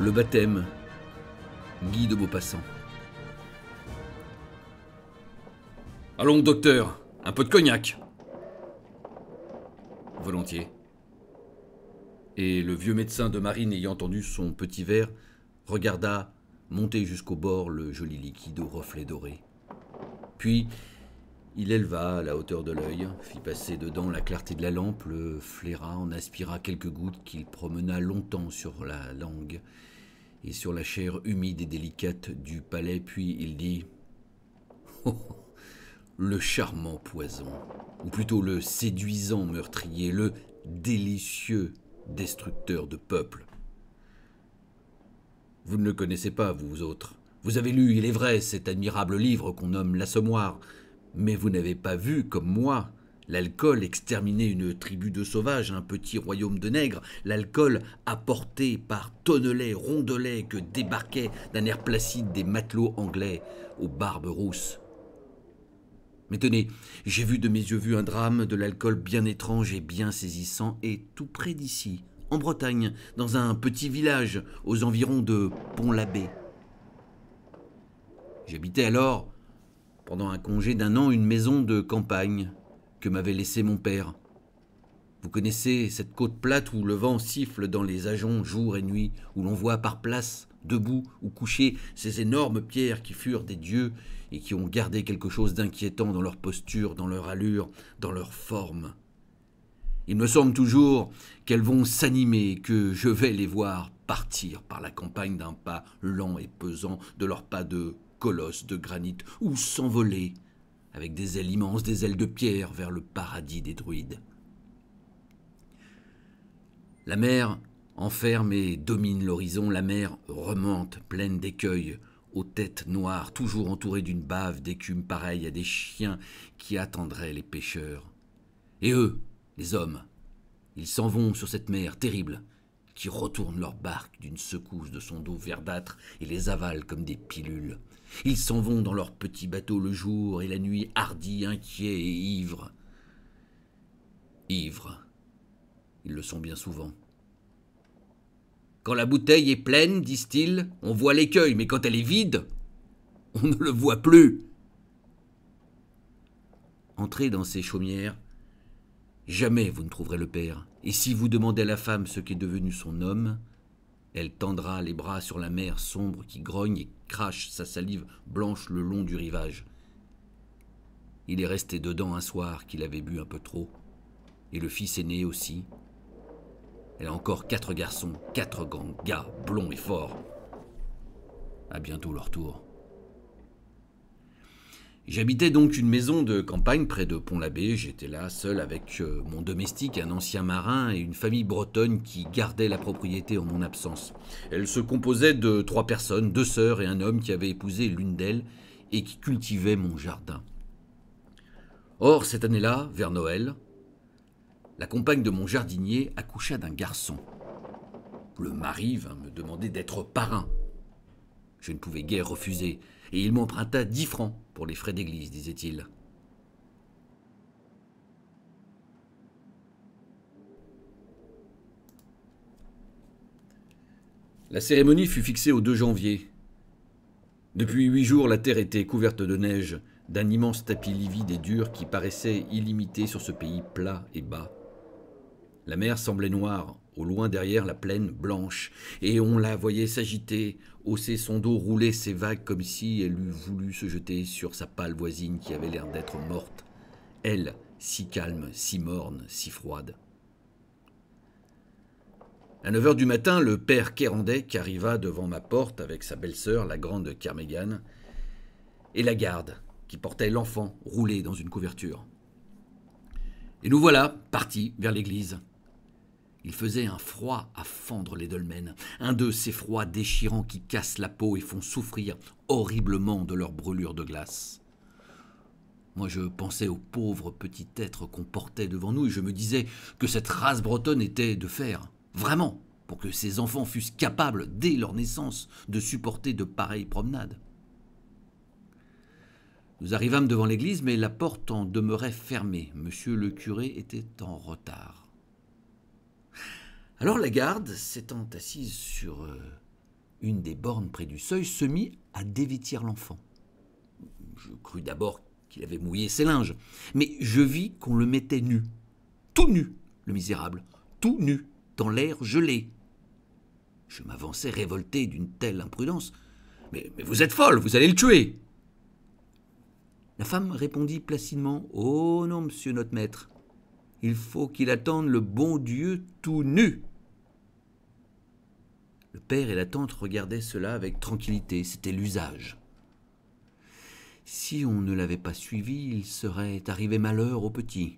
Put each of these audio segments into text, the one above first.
Le baptême, Guy de Maupassant. Allons, docteur, un peu de cognac. Volontiers. Et le vieux médecin de marine, ayant tendu son petit verre, regarda monter jusqu'au bord le joli liquide au reflet doré. Puis, il éleva à la hauteur de l'œil, fit passer dedans la clarté de la lampe, le flaira, en aspira quelques gouttes qu'il promena longtemps sur la langue et sur la chair humide et délicate du palais, puis il dit « Oh, le charmant poison, ou plutôt le séduisant meurtrier, le délicieux destructeur de peuples. Vous ne le connaissez pas, vous autres. Vous avez lu, il est vrai, cet admirable livre qu'on nomme l'Assommoir, mais vous n'avez pas vu, comme moi, l'alcool exterminer une tribu de sauvages, un petit royaume de nègres, l'alcool apporté par tonnelets, rondelets que débarquaient d'un air placide des matelots anglais aux barbes rousses. Mais tenez, j'ai vu de mes yeux vus un drame de l'alcool bien étrange et bien saisissant, et tout près d'ici, en Bretagne, dans un petit village aux environs de Pont-l'Abbé. J'habitais alors, pendant un congé d'1 an, une maison de campagne que m'avait laissée mon père. Vous connaissez cette côte plate où le vent siffle dans les ajoncs jour et nuit, où l'on voit par place, debout ou couchés, ces énormes pierres qui furent des dieux et qui ont gardé quelque chose d'inquiétant dans leur posture, dans leur allure, dans leur forme. Il me semble toujours qu'elles vont s'animer, que je vais les voir partir par la campagne d'un pas lent et pesant, de leurs pas de colosses de granit, ou s'envoler avec des ailes immenses, des ailes de pierre vers le paradis des druides. La mer enferme et domine l'horizon, la mer remonte, pleine d'écueils, aux têtes noires, toujours entourées d'une bave d'écume pareille à des chiens qui attendraient les pêcheurs. Et eux, les hommes, ils s'en vont sur cette mer terrible, qui retourne leur barque d'une secousse de son dos verdâtre et les avale comme des pilules. Ils s'en vont dans leurs petits bateaux le jour et la nuit, hardis, inquiets et ivres. Ivres, ils le sont bien souvent. Quand la bouteille est pleine, disent-ils, on voit l'écueil, mais quand elle est vide, on ne le voit plus. Entrez dans ces chaumières, jamais vous ne trouverez le père. Et si vous demandez à la femme ce qu'est devenu son homme, elle tendra les bras sur la mer sombre qui grogne et crache sa salive blanche le long du rivage. Il est resté dedans un soir qu'il avait bu un peu trop, et le fils aîné aussi. Elle a encore 4 garçons, 4 grands gars, blonds et forts. À bientôt leur tour. J'habitais donc une maison de campagne près de Pont-l'Abbé. J'étais là, seul avec mon domestique, un ancien marin et une famille bretonne qui gardait la propriété en mon absence. Elle se composait de 3 personnes, 2 sœurs et un homme qui avait épousé l'une d'elles et qui cultivait mon jardin. Or, cette année-là, vers Noël, la compagne de mon jardinier accoucha d'un garçon. Le mari vint me demander d'être parrain. Je ne pouvais guère refuser, et il m'emprunta 10 francs pour les frais d'église, disait-il. La cérémonie fut fixée au 2 janvier. Depuis 8 jours, la terre était couverte de neige, d'un immense tapis livide et dur qui paraissait illimité sur ce pays plat et bas. La mer semblait noire, au loin derrière la plaine blanche, et on la voyait s'agiter, hausser son dos, rouler ses vagues comme si elle eût voulu se jeter sur sa pâle voisine qui avait l'air d'être morte, elle, si calme, si morne, si froide. À 9 heures du matin, le père Kérandec arriva devant ma porte avec sa belle-sœur, la grande Kermégane, et la garde, qui portait l'enfant roulé dans une couverture. Et nous voilà partis vers l'église. Il faisait un froid à fendre les dolmens, un de ces froids déchirants qui cassent la peau et font souffrir horriblement de leur brûlure de glace. Moi, je pensais au pauvre petit être qu'on portait devant nous et je me disais que cette race bretonne était de fer, vraiment, pour que ces enfants fussent capables, dès leur naissance, de supporter de pareilles promenades. Nous arrivâmes devant l'église, mais la porte en demeurait fermée. Monsieur le curé était en retard. Alors la garde, s'étant assise sur une des bornes près du seuil se mit à dévêtir l'enfant. Je crus d'abord qu'il avait mouillé ses linges, mais je vis qu'on le mettait nu, tout nu, le misérable, tout nu, dans l'air gelé. Je m'avançai révolté d'une telle imprudence. Mais vous êtes folle, vous allez le tuer. La femme répondit placidement, « Oh non, monsieur notre maître, il faut qu'il attende le bon Dieu tout nu. » Le père et la tante regardaient cela avec tranquillité, c'était l'usage. Si on ne l'avait pas suivi, il serait arrivé malheur au petit.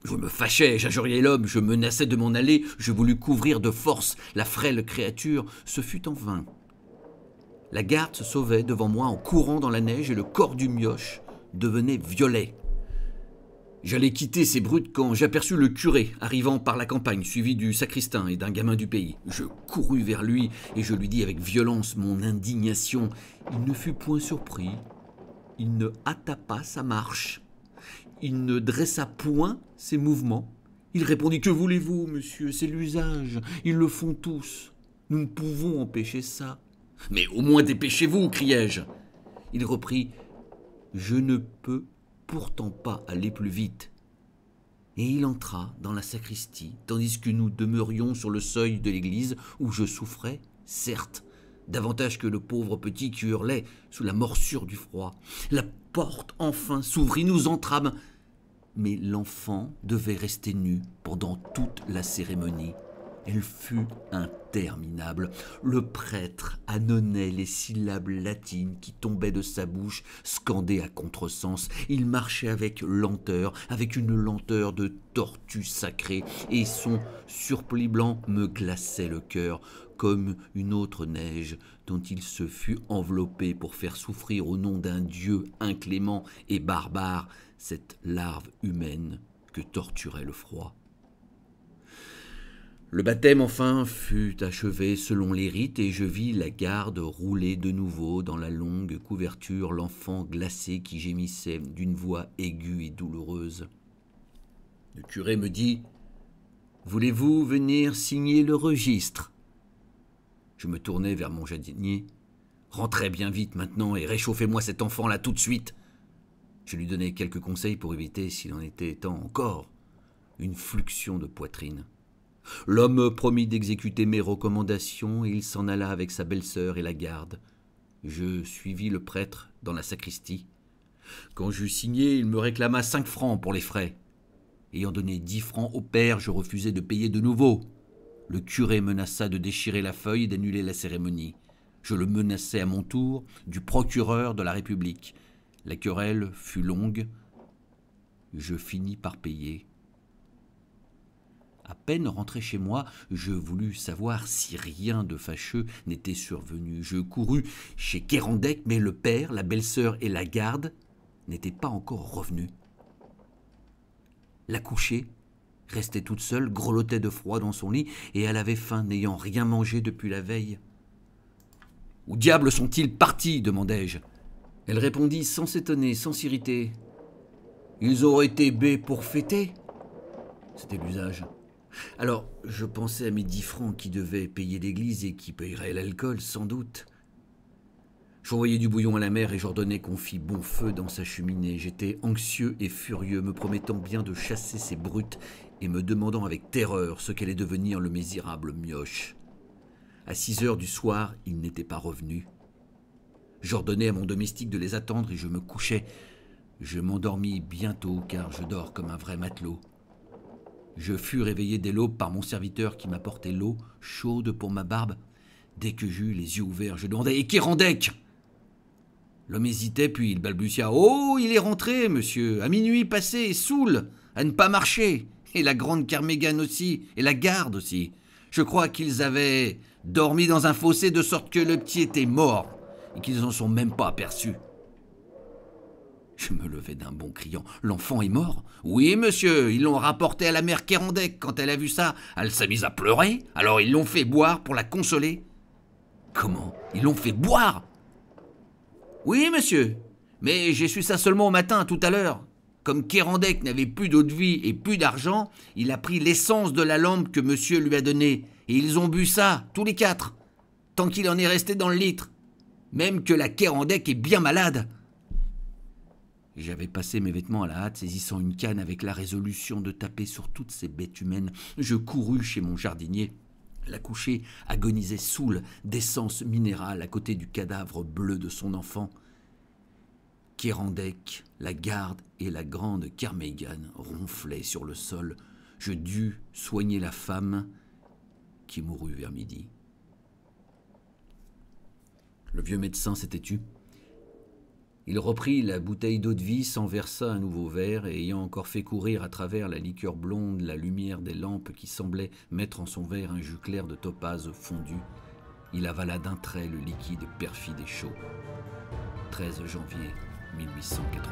Je me fâchais, j'injuriais l'homme, je menaçais de m'en aller, je voulus couvrir de force la frêle créature, ce fut en vain. La garde se sauvait devant moi en courant dans la neige et le corps du mioche devenait violet. J'allais quitter ces brutes quand j'aperçus le curé arrivant par la campagne, suivi du sacristain et d'un gamin du pays. Je courus vers lui et je lui dis avec violence mon indignation. Il ne fut point surpris, il ne hâta pas sa marche, il ne dressa point ses mouvements. Il répondit « Que voulez-vous, monsieur, c'est l'usage, ils le font tous, nous ne pouvons empêcher ça. » « Mais au moins dépêchez-vous, criai-je. Il reprit « Je ne peux pourtant pas aller plus vite. » Et il entra dans la sacristie, tandis que nous demeurions sur le seuil de l'église où je souffrais, certes, davantage que le pauvre petit qui hurlait sous la morsure du froid. La porte enfin s'ouvrit, nous entrâmes, mais l'enfant devait rester nu pendant toute la cérémonie. Elle fut interminable. Le prêtre ânonnait les syllabes latines qui tombaient de sa bouche, scandées à contresens. Il marchait avec lenteur, avec une lenteur de tortue sacrée, et son surplis blanc me glaçait le cœur, comme une autre neige dont il se fut enveloppé pour faire souffrir au nom d'un Dieu inclément et barbare cette larve humaine que torturait le froid. Le baptême enfin fut achevé selon les rites et je vis la garde rouler de nouveau dans la longue couverture l'enfant glacé qui gémissait d'une voix aiguë et douloureuse. Le curé me dit « Voulez-vous venir signer le registre ?» Je me tournai vers mon jardinier. « Rentrez bien vite maintenant et réchauffez-moi cet enfant-là tout de suite. » Je lui donnai quelques conseils pour éviter, s'il en était temps encore, une fluxion de poitrine. L'homme promit d'exécuter mes recommandations et il s'en alla avec sa belle-sœur et la garde. Je suivis le prêtre dans la sacristie. Quand j'eus signé, il me réclama 5 francs pour les frais. Ayant donné 10 francs au père, je refusai de payer de nouveau. Le curé menaça de déchirer la feuille et d'annuler la cérémonie. Je le menaçai à mon tour du procureur de la République. La querelle fut longue. Je finis par payer. À peine rentré chez moi, je voulus savoir si rien de fâcheux n'était survenu. Je courus chez Kerendec, mais le père, la belle-sœur et la garde n'étaient pas encore revenus. La couchée restait toute seule, grelottait de froid dans son lit, et elle avait faim, n'ayant rien mangé depuis la veille. « Où diable sont-ils partis ?» demandai-je. Elle répondit sans s'étonner, sans s'irriter. « Ils auraient été baies pour fêter ?» C'était l'usage. Alors, je pensais à mes 10 francs qui devaient payer l'église et qui payeraient l'alcool, sans doute. J'envoyai du bouillon à la mère et j'ordonnai qu'on fît bon feu dans sa cheminée. J'étais anxieux et furieux, me promettant bien de chasser ces brutes et me demandant avec terreur ce qu'allait devenir le misérable mioche. À 6 heures du soir, il n'était pas revenu. J'ordonnai à mon domestique de les attendre et je me couchai. Je m'endormis bientôt car je dors comme un vrai matelot. Je fus réveillé dès l'aube par mon serviteur qui m'apportait l'eau chaude pour ma barbe. Dès que j'eus les yeux ouverts, je demandai « Et Kerendec ?» L'homme hésitait, puis il balbutia « Oh, il est rentré, monsieur, à minuit passé, saoul, à ne pas marcher. Et la grande Kermégane aussi, et la garde aussi. Je crois qu'ils avaient dormi dans un fossé de sorte que le petit était mort, et qu'ils n'en sont même pas aperçus. » Je me levai d'un bond criant « L'enfant est mort ?»« Oui, monsieur, ils l'ont rapporté à la mère Kerendec. Quand elle a vu ça, elle s'est mise à pleurer. Alors ils l'ont fait boire pour la consoler. »« Comment? Ils l'ont fait boire ?»« Oui, monsieur, mais j'ai su ça seulement au matin, tout à l'heure. Comme Kerendec n'avait plus d'eau-de-vie et plus d'argent, il a pris l'essence de la lampe que monsieur lui a donnée. Et ils ont bu ça, tous les 4. tant qu'il en est resté dans le litre. Même que la Kérendec est bien malade. » J'avais passé mes vêtements à la hâte, saisissant une canne avec la résolution de taper sur toutes ces bêtes humaines. Je courus chez mon jardinier. L'accouchée agonisait saoule d'essence minérale à côté du cadavre bleu de son enfant. Kérendec, la garde et la grande Kermeigan ronflaient sur le sol. Je dus soigner la femme qui mourut vers midi. Le vieux médecin s'était tu. Il reprit la bouteille d'eau-de-vie, s'en versa un nouveau verre, et ayant encore fait courir à travers la liqueur blonde la lumière des lampes qui semblaient mettre en son verre un jus clair de topaze fondu, il avala d'un trait le liquide perfide et chaud. 13 janvier 1890.